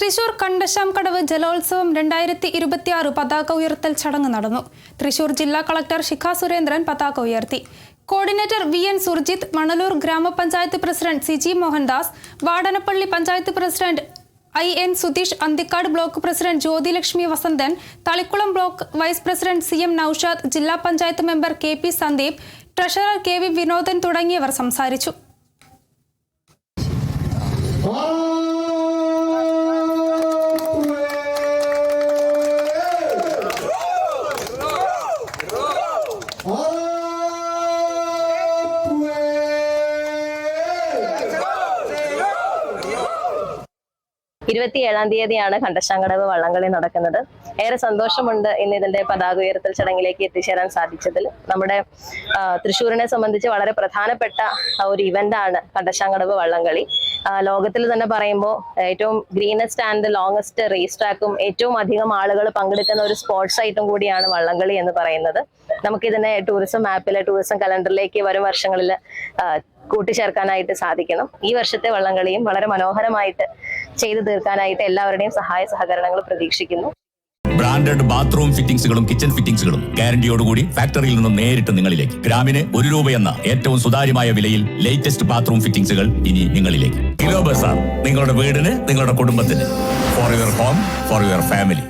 തൃശൂർ കണ്ടശാംകടവ് ജലോത്സവം 2026 പതാക ഉയർത്തൽ ചടങ്ങ് നടന്നു. തൃശൂർ ജില്ലാ കളക്ടർ ശിഖ സുരേന്ദ്രൻ പതാക ഉയർത്തി. കോർഡിനേറ്റർ VN സുർജിത്ത്, മണലൂർ ഗ്രാമപഞ്ചായത്ത് president CG Mohandas, Vadanappally panchayat president IN Sudheesh, Anthikad block president Jyothilakshmi Vasanthan, Thalikulam block vice president CM Noushad, ജില്ലാ panchayat member KP Sandeep, treasurer KV Vinodan തുടങ്ങിയവർ സംസാരിച്ചു. തീയതിയാണ് കണ്ടശാംകടവ് വള്ളംകളി നടക്കുന്നത്. ഏറെ സന്തോഷമുണ്ട് ഇന്ന് ഇതിന്റെ പതാക ഉയർത്തൽ ചടങ്ങിലേക്ക് എത്തിച്ചേരാൻ സാധിച്ചതിൽ. നമ്മുടെ തൃശ്ശൂരിനെ സംബന്ധിച്ച് വളരെ പ്രധാനപ്പെട്ട ഒരു ഇവന്റാണ് കണ്ടശാംകടവ് വള്ളംകളി. ലോകത്തിൽ തന്നെ പറയുമ്പോൾ ഏറ്റവും ഗ്രീനസ്റ്റ് ആൻഡ് ലോങ്സ്റ്റ് റേസ് ട്രാക്കും ഏറ്റവും അധികം ആളുകൾ പങ്കെടുക്കുന്ന ഒരു സ്പോർട്സ് ഐറ്റം കൂടിയാണ് വള്ളംകളി എന്ന് പറയുന്നത്. നമുക്കിതിനെ ടൂറിസം മാപ്പിലെ ടൂറിസം കലണ്ടറിലേക്ക് വരും വർഷങ്ങളിൽ കൂട്ടിച്ചേർക്കാനായിട്ട് സാധിക്കണം. ഈ വർഷത്തെ വള്ളംകളിയും വളരെ മനോഹരമായിട്ട് ചെയ്തു തീർക്കാനായിട്ട് എല്ലാവരുടെയും സഹായ സഹകരണങ്ങൾ പ്രതീക്ഷിക്കുന്നു. ബ്രാൻഡഡ് ബാത്റൂം ഫിറ്റിംഗ്സുകളും കിച്ചൺ ഫിറ്റിംഗ്സുകളും ഗ്യാരണ്ടിയോടുകൂടി ഫാക്ടറിയിൽ നിന്നും നേരിട്ട് നിങ്ങളിലേക്ക്. ഗ്രാമിന് ₹1 എന്ന ഏറ്റവും സുതാര്യമായ വിലയിൽ ലേറ്റസ്റ്റ് ബാത്റൂം ഫിറ്റിംഗ്സുകൾ ഇനി നിങ്ങളിലേക്ക്. കിലോ ബസാർ, നിങ്ങളുടെ വീടിന്, നിങ്ങളുടെ കുടുംബത്തിന്. For your home, for your family.